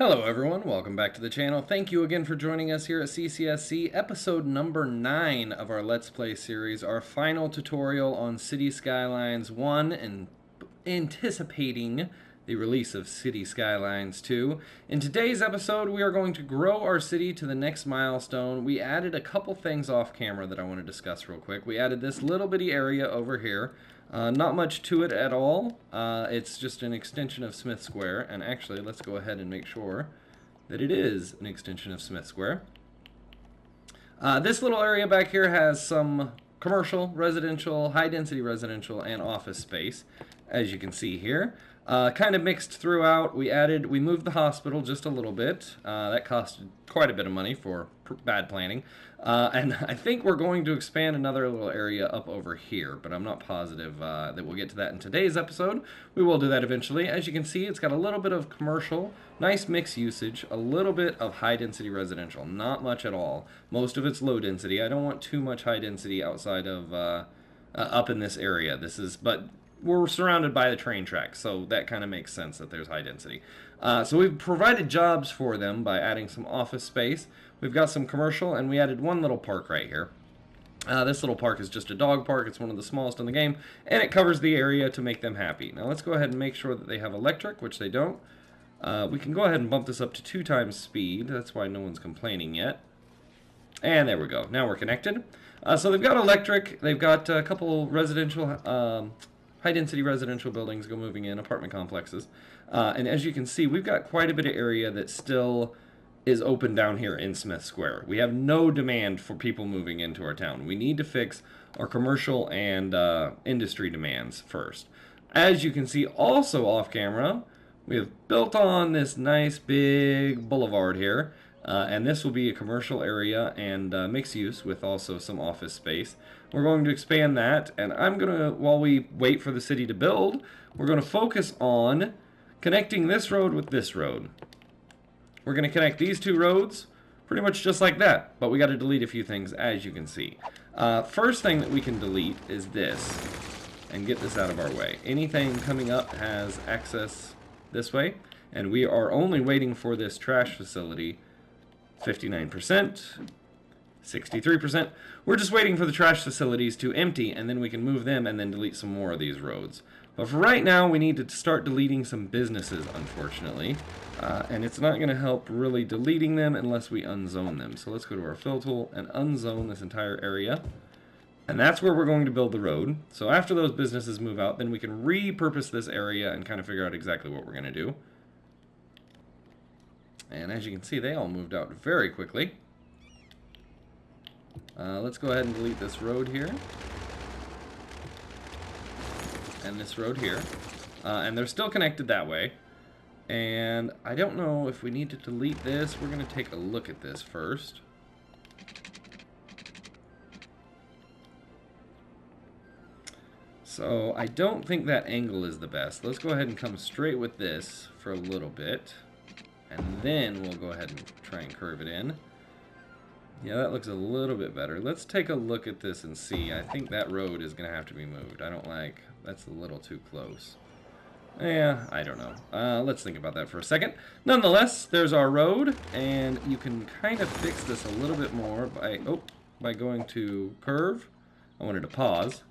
Hello everyone, welcome back to the channel. Thank you again for joining us here at CCSC, episode number 9 of our Let's Play series, our final tutorial on Cities Skylines 1 and anticipating the release of Cities Skylines 2. In today's episode, we are going to grow our city to the next milestone. We added a couple things off camera that I want to discuss real quick. We added this little bitty area over here. Not much to it at all. It's just an extension of Smith Square, and actually let's go ahead and make sure that it is an extension of Smith Square. This little area back here has some commercial, residential, high-density residential, and office space, as you can see here. Kind of mixed throughout. We moved the hospital just a little bit. That costed quite a bit of money for bad planning. And I think we're going to expand another little area up over here, but I'm not positive that we'll get to that in today's episode. We will do that eventually. As you can see, it's got a little bit of commercial, nice mixed usage, a little bit of high-density residential, not much at all. Most of it's low density. I don't want too much high density outside of up in this area. But we're surrounded by the train tracks, so that kind of makes sense that there's high density. So we've provided jobs for them by adding some office space. We've got some commercial, and we added one little park right here. This little park is just a dog park. It's one of the smallest in the game, and it covers the area to make them happy. Now let's go ahead and make sure that they have electric, which they don't. We can go ahead and bump this up to 2 times speed. That's why no one's complaining yet. And there we go. Now we're connected. So they've got electric. They've got a couple residential high-density residential buildings go moving in, apartment complexes. And as you can see, we've got quite a bit of area that still is open down here in Smith Square. We have no demand for people moving into our town. We need to fix our commercial and industry demands first. As you can see also off camera, we have built on this nice big boulevard here. And this will be a commercial area and mixed use with also some office space. We're going to expand that, and I'm going to, while we wait for the city to build, we're going to focus on connecting this road with this road. We're going to connect these 2 roads pretty much just like that, but we got to delete a few things, as you can see. First thing that we can delete is this, and get this out of our way. Anything coming up has access this way, and we are only waiting for this trash facility. 59%, 63%. We're just waiting for the trash facilities to empty, and then we can move them and then delete some more of these roads. But for right now, we need to start deleting some businesses, unfortunately. And it's not going to help really deleting them unless we unzone them. So let's go to our fill tool and unzone this entire area. And that's where we're going to build the road. So after those businesses move out, then we can repurpose this area and kind of figure out exactly what we're going to do. And as you can see, they all moved out very quickly. Let's go ahead and delete this road here. And this road here. And they're still connected that way. And I don't know if we need to delete this. We're going to take a look at this first. So I don't think that angle is the best. Let's go ahead and come straight with this for a little bit. And then we'll go ahead and try and curve it in. Yeah, that looks a little bit better. Let's take a look at this and see. I think that road is going to have to be moved. That's a little too close. Yeah, I don't know. Let's think about that for a second. Nonetheless, there's our road, and you can kind of fix this a little bit more by going to curve. I wanted to pause,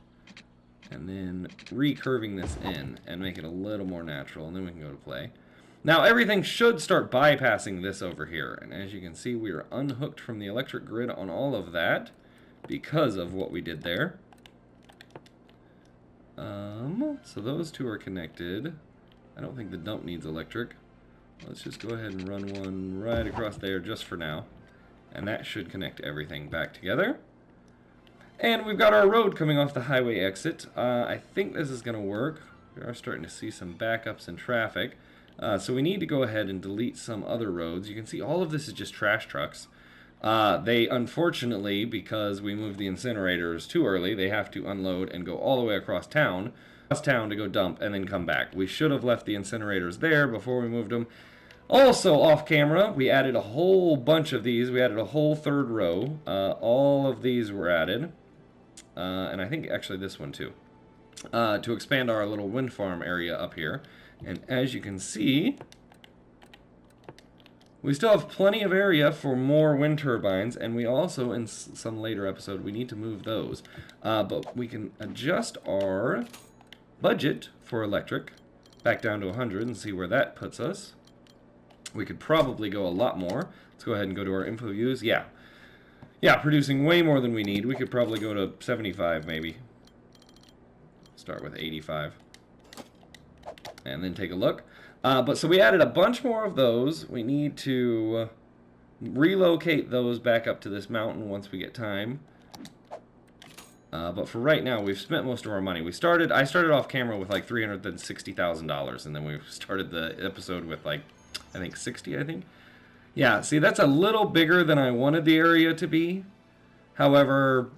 and then recurving this in and make it a little more natural, and then we can go to play. Now everything should start bypassing this over here, and as you can see, we are unhooked from the electric grid on all of that because of what we did there. So those 2 are connected. I don't think the dump needs electric. Let's just go ahead and run one right across there just for now, and that should connect everything back together. And we've got our road coming off the highway exit. I think this is going to work. We are starting to see some backups in traffic. So we need to go ahead and delete some other roads. You can see all of this is just trash trucks. They, unfortunately, because we moved the incinerators too early, they have to unload and go all the way across town to go dump and then come back. We should have left the incinerators there before we moved them. Also, off camera, we added a whole bunch of these. We added a whole 3rd row. All of these were added. And I think actually this one too. To expand our little wind farm area up here. And as you can see, We still have plenty of area for more wind turbines, and we also, in some later episode, we need to move those. But we can adjust our budget for electric back down to 100 and see where that puts us. We could probably go a lot more. Let's go ahead and go to our info views. Yeah, producing way more than we need. We could probably go to 75 maybe. Start with 85. And then take a look. But so we added a bunch more of those. We need to relocate those back up to this mountain once we get time. But for right now, we've spent most of our money. I started off camera with like $360,000, and then we started the episode with like, I think 60, I think. Yeah, see, that's a little bigger than I wanted the area to be. However,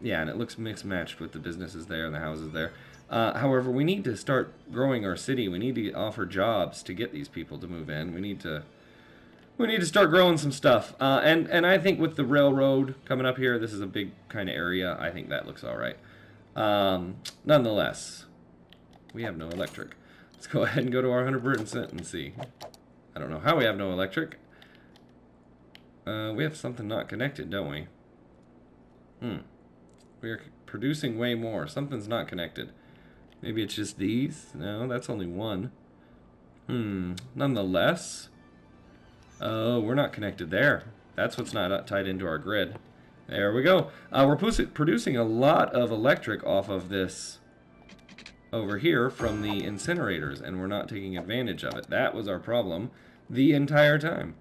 yeah, and it looks mixed-matched with the businesses there and the houses there. However, we need to start growing our city. We need to offer jobs to get these people to move in. We need to start growing some stuff. And I think with the railroad coming up here, this is a big kind of area. I think that looks all right. Nonetheless, we have no electric. Let's go ahead and go to our 100% and see. I don't know how we have no electric. We have something not connected, don't we? We are producing way more. Something's not connected. Maybe it's just these? No, that's only one. Nonetheless. Oh, we're not connected there. That's what's not tied into our grid. There we go. We're producing a lot of electric off of this over here from the incinerators, and we're not taking advantage of it. That was our problem the entire time.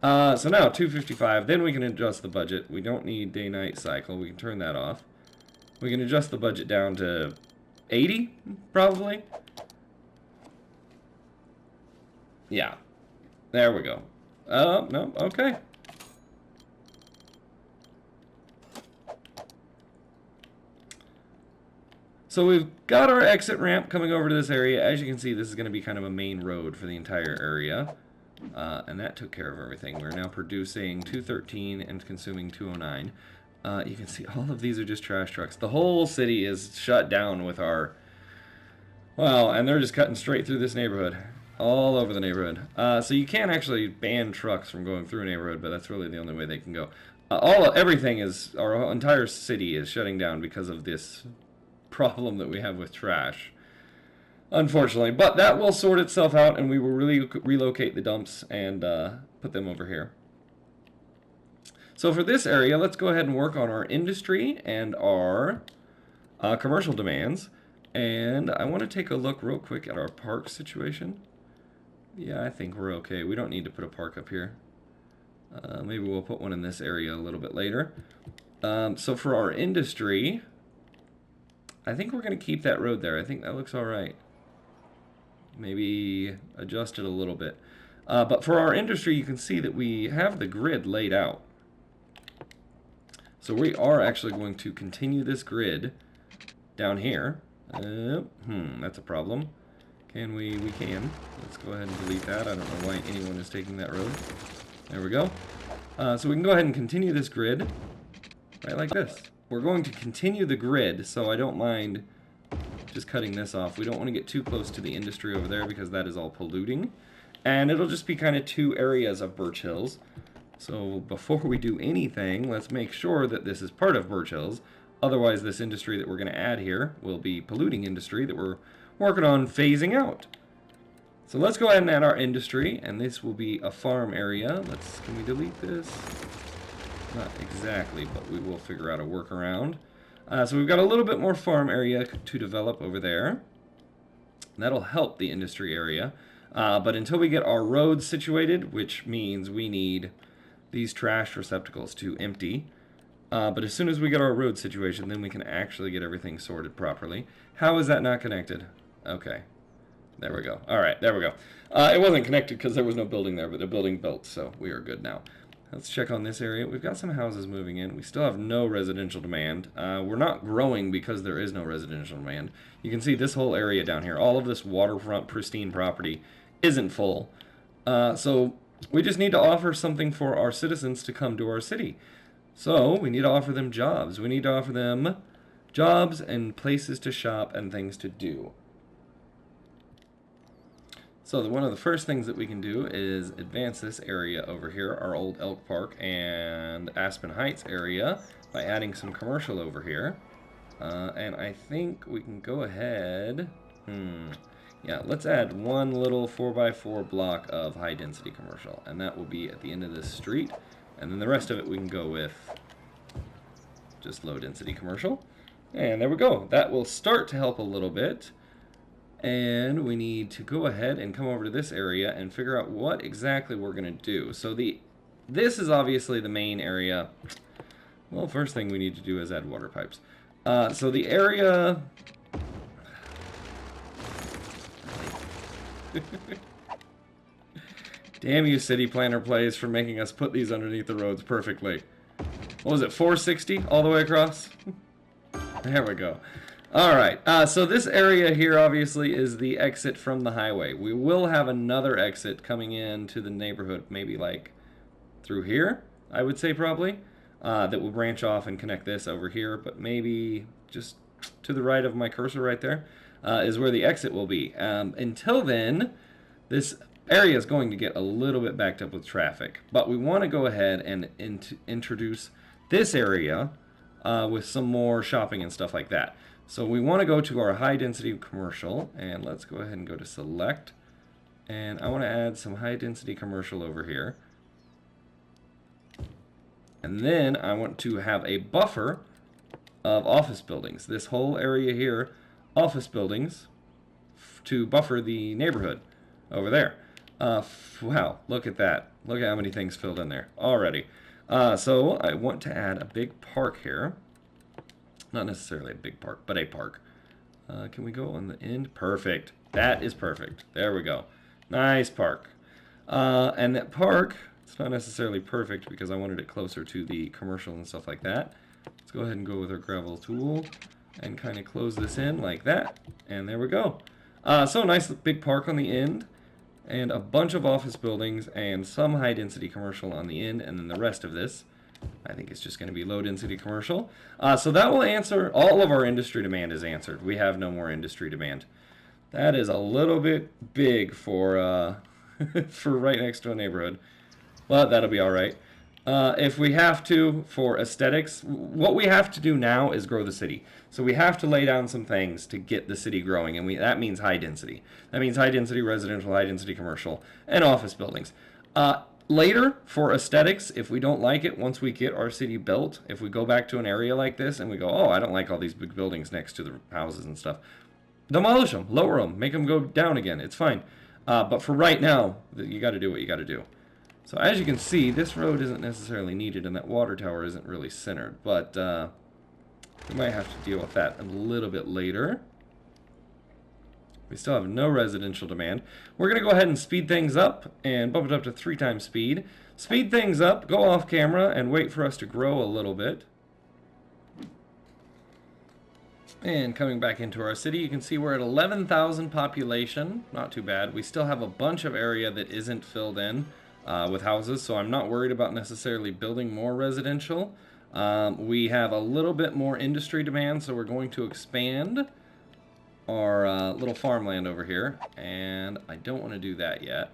So now, 255. Then we can adjust the budget. We don't need day-night cycle. We can turn that off. We can adjust the budget down to 80, probably. Yeah. There we go. No, okay. So we've got our exit ramp coming over to this area. As you can see, this is going to be kind of a main road for the entire area. And that took care of everything. We're now producing 213 and consuming 209. You can see all of these are just trash trucks. The whole city is shut down with our... Wow, and they're just cutting straight through this neighborhood. All over the neighborhood. So you can actually ban trucks from going through a neighborhood, but that's really the only way they can go. Everything is... Our entire city is shutting down because of this problem that we have with trash. Unfortunately. But that will sort itself out, and we will really relocate the dumps and put them over here. So for this area, let's go ahead and work on our industry and our commercial demands. And I want to take a look real quick at our park situation. Yeah, I think we're okay. We don't need to put a park up here. Maybe we'll put one in this area a little bit later. So for our industry, I think we're going to keep that road there. I think that looks all right. Maybe adjust it a little bit. But for our industry, you can see that we have the grid laid out. So we are actually going to continue this grid down here. That's a problem. Can we? We can. Let's go ahead and delete that. I don't know why anyone is taking that road. There we go. So we can go ahead and continue this grid right like this. We're going to continue the grid, so I don't mind just cutting this off. We don't want to get too close to the industry over there because that is all polluting. And it'll just be kind of two areas of Birch Hills. So before we do anything, let's make sure that this is part of Birch Hills. Otherwise, this industry that we're going to add here will be polluting industry that we're working on phasing out. So let's go ahead and add our industry, and this will be a farm area. Can we delete this? Not exactly, but we will figure out a workaround. So we've got a little bit more farm area to develop over there. That'll help the industry area. But until we get our roads situated, which means we need these trash receptacles to empty. But as soon as we get our road situation, then we can actually get everything sorted properly. How is that not connected? Okay. There we go. All right, there we go. It wasn't connected because there was no building there, but the building built, so we are good now. Let's check on this area. We've got some houses moving in. We still have no residential demand. We're not growing because there is no residential demand. You can see this whole area down here. All of this waterfront pristine property isn't full. So we just need to offer something for our citizens to come to our city. So we need to offer them jobs. We need to offer them jobs and places to shop and things to do. So one of the first things that we can do is advance this area over here, our old Elk Park and Aspen Heights area, by adding some commercial over here. And I think we can go ahead. Yeah, let's add one little 4x4 block of high density commercial, and that will be at the end of this street. And then the rest of it we can go with just low density commercial. And there we go. That will start to help a little bit. And we need to go ahead and come over to this area and figure out what exactly we're going to do. So this is obviously the main area. Well, first thing we need to do is add water pipes. So the area... Damn you, City Planner Plays, for making us put these underneath the roads perfectly. What was it, 460 all the way across? There we go. Alright, so this area here obviously is the exit from the highway. We will have another exit coming into the neighborhood, maybe like through here, I would say probably, that will branch off and connect this over here, but maybe just to the right of my cursor right there is where the exit will be. Until then, this area is going to get a little bit backed up with traffic, but we want to go ahead and introduce this area with some more shopping and stuff like that. So we want to go to our high density commercial, and let's go ahead and go to select, and I want to add some high density commercial over here. And then I want to have a buffer of office buildings. This whole area here, office buildings, to buffer the neighborhood over there. Wow, look at that. Look at how many things filled in there already. So I want to add a big park here. Not necessarily a big park, but a park. Can we go on the end? Perfect. That is perfect. There we go. Nice park. And that park, it's not necessarily perfect because I wanted it closer to the commercial and stuff like that. Let's go ahead and go with our gravel tool and kind of close this in like that. And there we go. So nice big park on the end, and a bunch of office buildings and some high density commercial on the end, and then the rest of this I think it's just going to be low density commercial. So that will answer all of our industry demand is answered. We have no more industry demand. That is a little bit big for for right next to a neighborhood, but that'll be all right. If we have to, for aesthetics, what we have to do now is grow the city. So we have to lay down some things to get the city growing, and that means high density. That means high density residential, high density commercial, and office buildings. Later, for aesthetics, if we don't like it, once we get our city built, if we go back to an area like this and we go, oh, I don't like all these big buildings next to the houses and stuff, demolish them, lower them, make them go down again. It's fine. But for right now, you got to do what you got to do. So as you can see, this road isn't necessarily needed, and that water tower isn't really centered. But we might have to deal with that a little bit later. We still have no residential demand. We're going to go ahead and speed things up and bump it up to 3 times speed. Speed things up, go off camera, and wait for us to grow a little bit. And coming back into our city, you can see we're at 11,000 population. Not too bad. We still have a bunch of area that isn't filled in with houses, so I'm not worried about necessarily building more residential. We have a little bit more industry demand, so we're going to expand our little farmland over here, and I don't want to do that yet.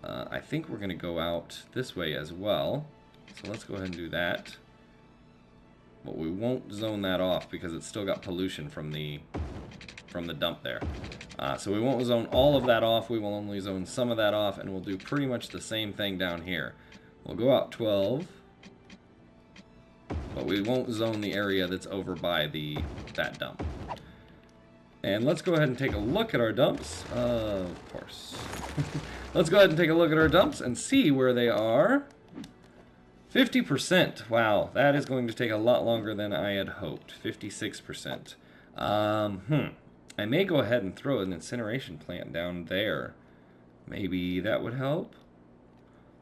I think we're going to go out this way as well, so let's go ahead and do that. But we won't zone that off because it's still got pollution from the dump there. So we won't zone all of that off, we will only zone some of that off, and we'll do pretty much the same thing down here. We'll go out 12, but we won't zone the area that's over by that dump. And let's go ahead and take a look at our dumps, of course. Let's go ahead and take a look at our dumps and see where they are. 50%. Wow, that is going to take a lot longer than I had hoped. 56%. I may go ahead and throw an incineration plant down there. Maybe that would help.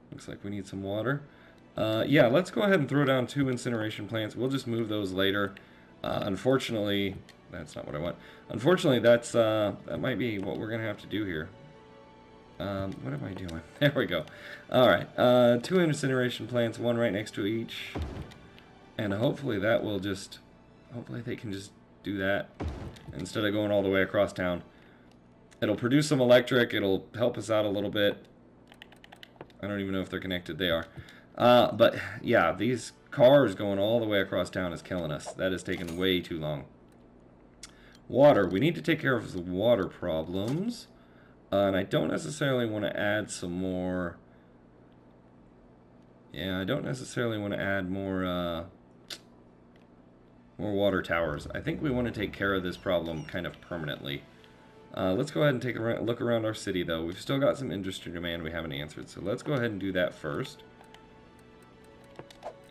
Looks like we need some water. Yeah, let's go ahead and throw down 2 incineration plants. We'll just move those later. Unfortunately, that's not what I want. Unfortunately, that might be what we're going to have to do here. What am I doing? There we go. Alright, 2 incineration plants, 1 right next to each. And hopefully that will just... Hopefully they can just do that instead of going all the way across town. It'll produce some electric. It'll help us out a little bit. I don't even know if they're connected. They are. But yeah, these cars going all the way across town is killing us. That is taking way too long. Water. We need to take care of the water problems. And I don't necessarily want to add some more. Yeah, I don't necessarily want to add more water towers. I think we want to take care of this problem kind of permanently. Let's go ahead and take a look around our city, though. We've still got some industry demand we haven't answered, so let's go ahead and do that first.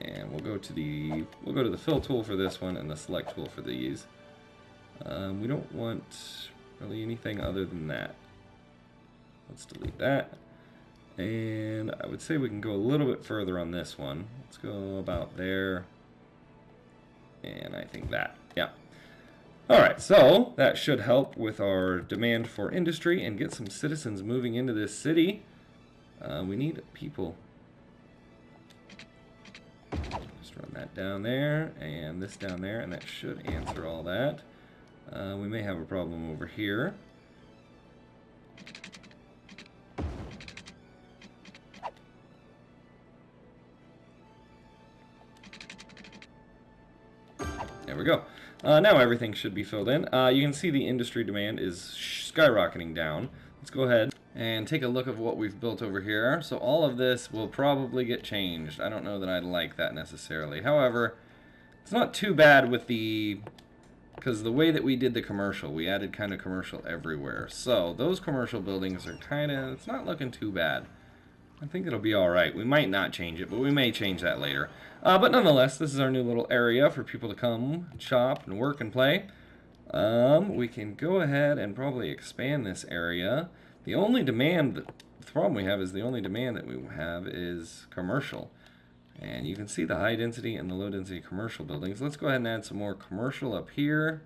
And we'll go to the fill tool for this one and the select tool for these. We don't want really anything other than that. Let's delete that. And I would say we can go a little bit further on this one. Let's go about there. And I think that, yeah. Alright, so that should help with our demand for industry and get some citizens moving into this city. We need people. Just run that down there and this down there, and that should answer all that. We may have a problem over here. There we go. Now everything should be filled in. You can see the industry demand is skyrocketing down. Let's go ahead and take a look at what we've built over here. So all of this will probably get changed. I don't know that I'd like that necessarily. However, it's not too bad with because the way that we did the commercial, we added kind of commercial everywhere. So those commercial buildings are it's not looking too bad. I think it'll be alright. We might not change it, but we may change that later. But nonetheless, this is our new little area for people to come shop and work and play. We can go ahead and probably expand this area. The problem we have is the only demand that we have is commercial. And you can see the high density and the low density commercial buildings. Let's go ahead and add some more commercial up here.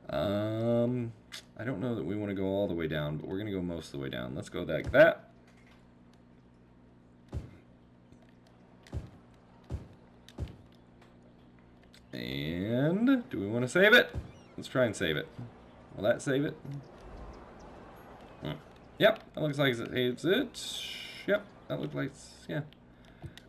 I don't know that we want to go all the way down, but we're going to go most of the way down. Let's go like that. And do we want to save it? Let's try and save it. Will that save it? Yep, that looks like it saves it. Yep, that looks like yeah.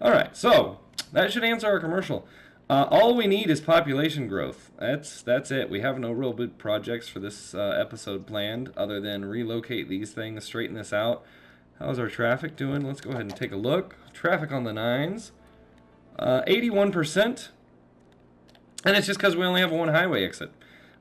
Alright, so that should answer our commercial. All we need is population growth. That's it. We have no real big projects for this episode planned other than relocate these things, straighten this out. How's our traffic doing? Let's go ahead and take a look. Traffic on the 9s. 81%. And it's just because we only have one highway exit.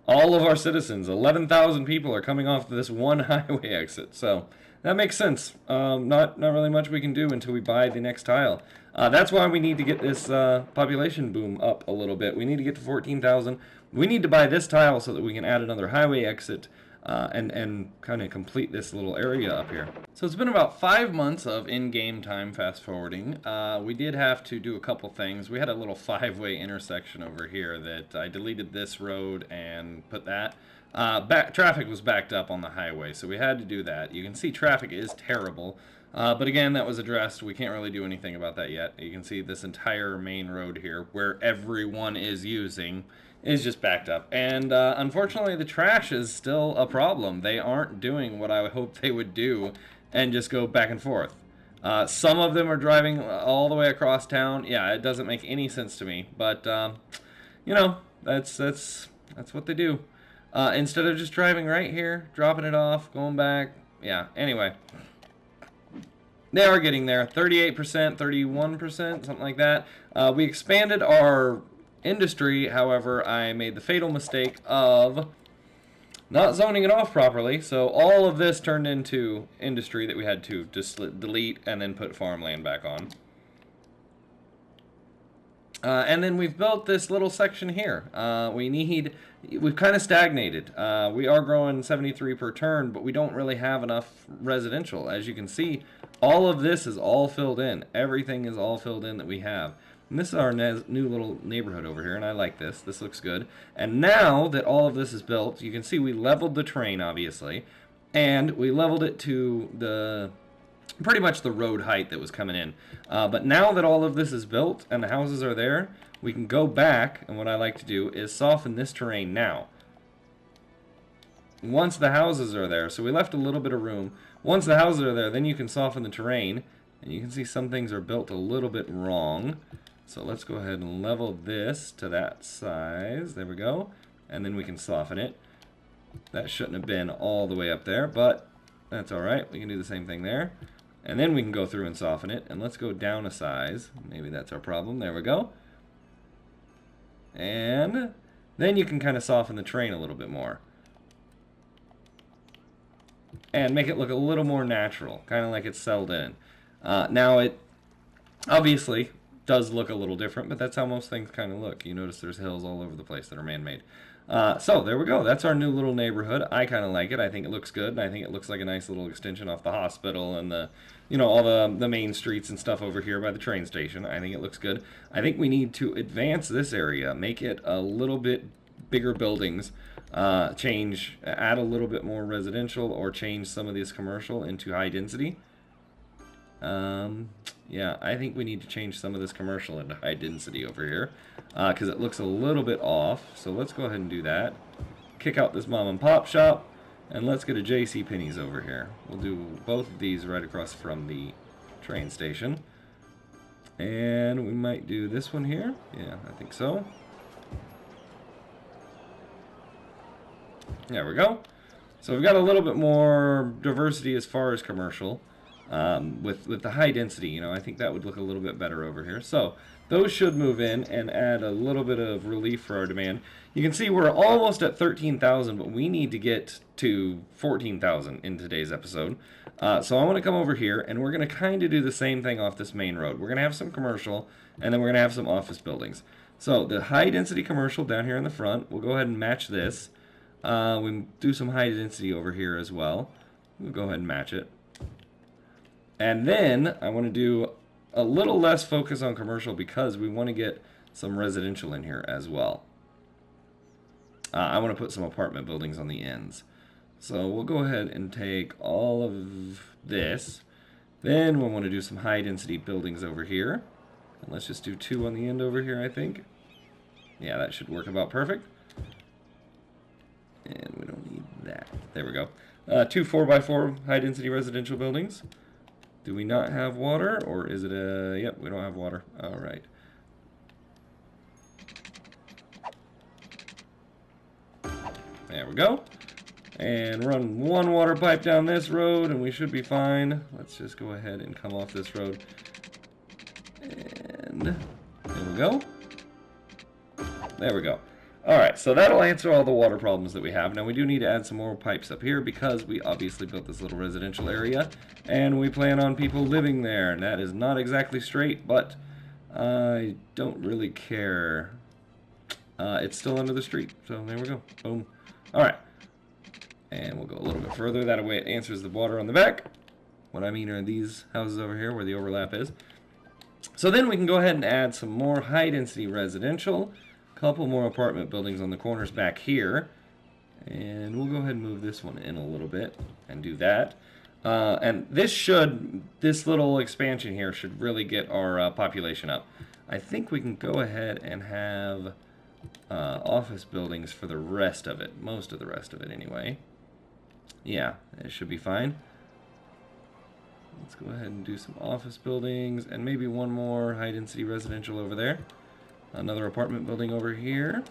All of our citizens, 11,000 people, are coming off this one highway exit. So that makes sense. Not really much we can do until we buy the next tile. That's why we need to get this population boom up a little bit. We need to get to 14,000. We need to buy this tile so that we can add another highway exit and kind of complete this little area up here. So it's been about 5 months of in-game time fast forwarding. We did have to do a couple things. We had a little 5-way intersection over here that I deleted this road and put that. Traffic was backed up on the highway, so we had to do that. You can see traffic is terrible, but again, that was addressed. We can't really do anything about that yet. You can see this entire main road here, where everyone is using, is just backed up. And unfortunately, the trash is still a problem. They aren't doing what I would hope they would do and just go back and forth. Some of them are driving all the way across town. Yeah, it doesn't make any sense to me, but you know, that's what they do. Instead of just driving right here, dropping it off, going back. Yeah, anyway. They are getting there. 38%, 31%, something like that. We expanded our industry, however, I made the fatal mistake of not zoning it off properly, so all of this turned into industry that we had to just delete and then put farmland back on. And then we've built this little section here. We've kind of stagnated. We are growing 73 per turn, but we don't really have enough residential. As you can see, all of this is all filled in. Everything is all filled in that we have. And this is our new little neighborhood over here, and I like this. This looks good. And now that all of this is built, you can see we leveled the terrain, obviously, and we leveled it to pretty much the road height that was coming in. But now that all of this is built and the houses are there, we can go back, and what I like to do is soften this terrain now. once the houses are there, so we left a little bit of room. Once the houses are there, then you can soften the terrain. And you can see some things are built a little bit wrong. So let's go ahead and level this to that size. There we go. And then we can soften it. That shouldn't have been all the way up there, but that's alright. We can do the same thing there. And then we can go through and soften it. And let's go down a size. Maybe that's our problem. There we go. And then you can kind of soften the terrain a little bit more. And make it look a little more natural. Kind of like it's settled in. Now it obviously does look a little different, but that's how most things kind of look. You notice there's hills all over the place that are man-made. So there we go. That's our new little neighborhood. I kind of like it. I think it looks good, and I think it looks like a nice little extension off the hospital and the, you know, all the main streets and stuff over here by the train station. I think it looks good. I think we need to advance this area, make it a little bit bigger buildings, add a little bit more residential, or change some of this commercial into high density. Yeah, I think we need to change some of this commercial into high density over here, because it looks a little bit off. So let's go ahead and do that. Kick out this mom and pop shop, and let's get a J.C. Penney's over here. We'll do both of these right across from the train station. And we might do this one here. Yeah, I think so. There we go. So we've got a little bit more diversity as far as commercial. With the high density, you know, I think that would look a little bit better over here. So those should move in and add a little bit of relief for our demand. You can see we're almost at 13,000, but we need to get to 14,000 in today's episode. So I want to come over here, and we're going to kind of do the same thing off this main road. We're going to have some commercial, and then we're going to have some office buildings. So the high density commercial down here in the front, we'll go ahead and match this. We do some high density over here as well. We'll go ahead and match it. And then I want to do a little less focus on commercial because we want to get some residential in here as well. I want to put some apartment buildings on the ends. So we'll go ahead and take all of this. Then we'll want to do some high density buildings over here. And let's just do 2 on the end over here, I think. Yeah, that should work about perfect. And we don't need that. There we go. 2 4x4 high density residential buildings. Do we not have water, or is it a... Yep, we don't have water. All right. There we go. And run 1 water pipe down this road, and we should be fine. Let's just go ahead and come off this road. And there we go. There we go. Alright, so that'll answer all the water problems that we have. Now we do need to add some more pipes up here because we obviously built this little residential area and we plan on people living there. And that is not exactly straight, but I don't really care. It's still under the street, so there we go. Boom. Alright. And we'll go a little bit further. That way it answers the water on the back. What I mean are these houses over here where the overlap is. So then we can go ahead and add some more high density residential. Couple more apartment buildings on the corners back here, and we'll go ahead and move this one in a little bit and do that. And this little expansion here should really get our population up. I think we can go ahead and have office buildings for the rest of it, most of the rest of it anyway. Yeah, it should be fine. Let's go ahead and do some office buildings and maybe one more high density residential over there. Another apartment building over here.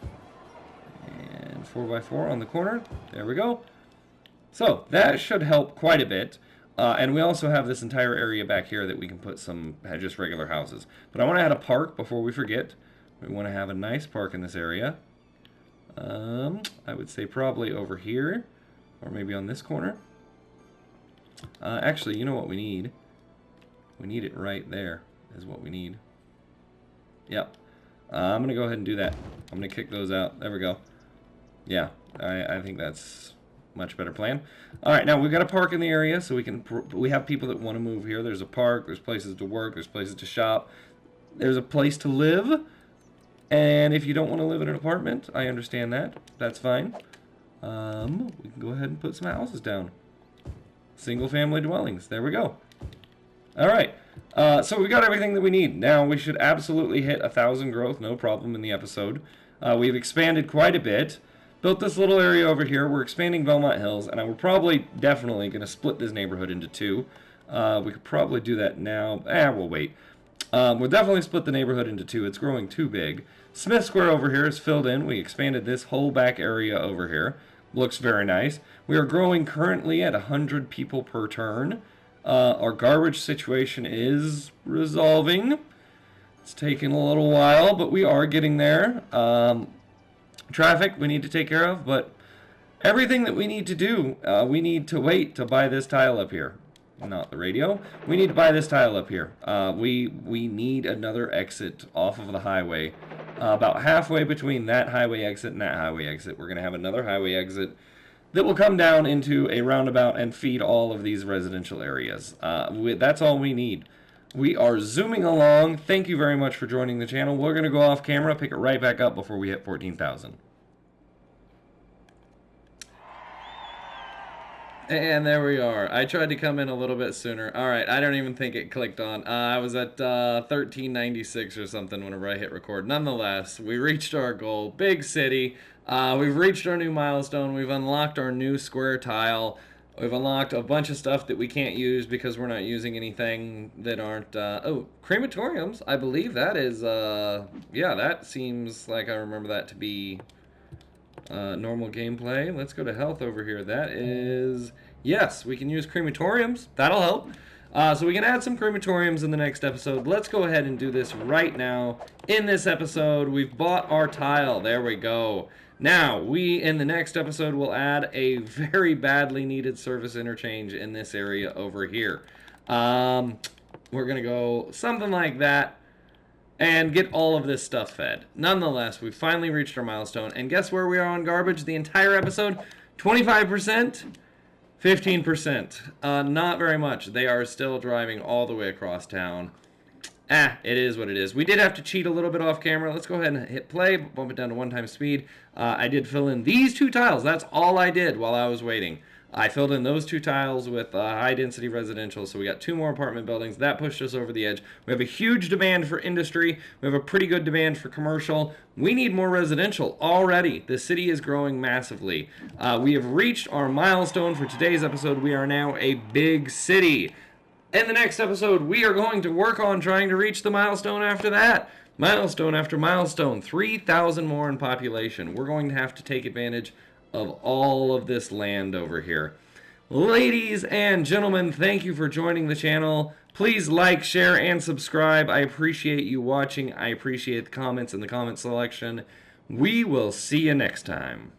And 4x4 on the corner. There we go. So that should help quite a bit. And we also have this entire area back here that we can put some just regular houses. But I want to add a park before we forget. We want to have a nice park in this area. I would say probably over here. Or maybe on this corner. Actually, you know what we need? We need it right there is what we need. Yep. I'm going to go ahead and do that. I'm going to kick those out. There we go. Yeah, I think that's a much better plan. All right, now we've got a park in the area, so we have people that want to move here. There's a park. There's places to work. There's places to shop. There's a place to live. And if you don't want to live in an apartment, I understand that. That's fine. We can go ahead and put some houses down. Single-family dwellings. There we go. All right. So we got everything that we need. Now we should absolutely hit 1,000 growth, no problem in the episode. We've expanded quite a bit. built this little area over here. We're expanding Belmont Hills, and we're probably definitely going to split this neighborhood into two. We could probably do that now. We'll wait. We'll definitely split the neighborhood into two. It's growing too big. Smith Square over here is filled in. We expanded this whole back area over here. Looks very nice. We are growing currently at 100 people per turn. Our garbage situation is resolving. It's taking a little while, but we are getting there. Traffic we need to take care of, but everything that we need to do, we need to wait to buy this tile up here. Not the radio. We need to buy this tile up here. We need another exit off of the highway. About halfway between that highway exit and that highway exit, we're going to have another highway exit that will come down into a roundabout and feed all of these residential areas. That's all we need. We are zooming along. Thank you very much for joining the channel. We're going to go off camera, pick it right back up before we hit 14,000. And there we are. I tried to come in a little bit sooner. All right, I don't even think it clicked on. I was at 1396 or something whenever I hit record. Nonetheless, we reached our goal. Big city. We've reached our new milestone. We've unlocked our new square tile. We've unlocked a bunch of stuff that we can't use because we're not using anything that aren't... oh, crematoriums. I believe that is... yeah, that seems like I remember that to be... normal gameplay. Let's go to health over here. That is... Yes, we can use crematoriums. That'll help. So we can add some crematoriums in the next episode. Let's go ahead and do this right now. In this episode, we've bought our tile. There we go. Now, in the next episode, will add a very badly needed service interchange in this area over here. We're going to go something like that and get all of this stuff fed. Nonetheless, we finally reached our milestone. And guess where we are on garbage the entire episode? 25%, 15%. Not very much. They are still driving all the way across town. It is what it is. We did have to cheat a little bit off camera. Let's go ahead and hit play, bump it down to 1x speed. I did fill in these two tiles. That's all I did while I was waiting. I filled in those two tiles with high-density residential, so we got 2 more apartment buildings. That pushed us over the edge. We have a huge demand for industry. We have a pretty good demand for commercial. We need more residential already. The city is growing massively. We have reached our milestone for today's episode. We are now a big city. In the next episode, we are going to work on trying to reach the milestone after that. Milestone after milestone, 3,000 more in population. We're going to have to take advantage of all of this land over here. Ladies and gentlemen, thank you for joining the channel. Please like, share, and subscribe. I appreciate you watching. I appreciate the comments and the comment selection. We will see you next time.